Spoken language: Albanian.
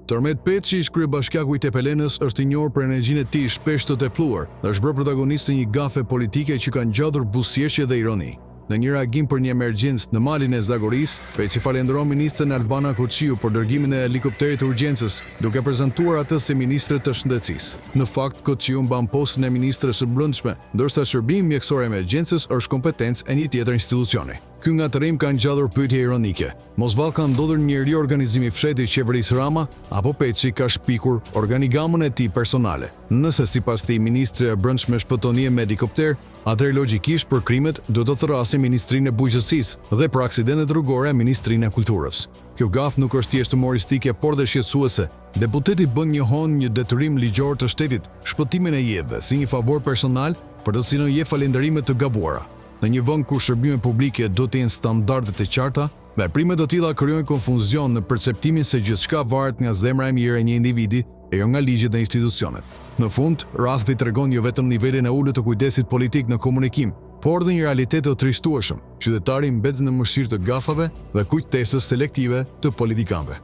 Tërmet Peçi, kryebashkiaku i Tepelenës, është i njohur për energjinë e tij shpesh të tepluar dhe është bërë protagonist të një gafe politike që ka ngjallur buzëqeshje dhe ironi. Në një reagim për një emergjencë në malin e Zagorisë, Peçi falenderoi ministren Albana Kurçiu për dërgimin e helikopterit të urgjencës, duke prezantuar atë si ministre të shëndetësisë. Në fakt, Kurçiu mban postën e ministres së brendshme, ndërsa shërbimi mjekësor i emergjencës është kompetencë e një tjetër institucioni. Ky ngatërim ka ngjallur pyetje ironike. Mos vallë ka ndodhur një riorganizim i fshehtë i qeverisë Rama, apo Peçi ka shpikur organigramën e tij personale. Nëse sipas tij ministri e brendshme shpëtonje me helikopter, atëherë logjikisht për krimet do të thrasin Ministrinë e Bujqësisë dhe për aksidentet rrugore Ministrinë e Kulturës. Kjo gaf nuk është thjesht humoristike, por dhe shqetësuese. Deputeti bën njohon një detyrim ligjor të shtetit, shpëtimin e jetëve si një favor personal për të cilën jep falënderime të gabuara. Në një vend ku shërbimet publike do të jenë standardet e qarta, veprimet të tilla krijojnë konfuzion në perceptimin se gjithçka varet nga zemra e mirë e një individi e jo nga ligjet dhe institucionet. Në fund, rasti tregon jo vetëm nivelin e ulët të kujdesit politik në komunikim, por dhe një realitet të trishtueshëm. Qytetari mbetet në mëshirë të gafave dhe kujtesës selektive të politikanëve.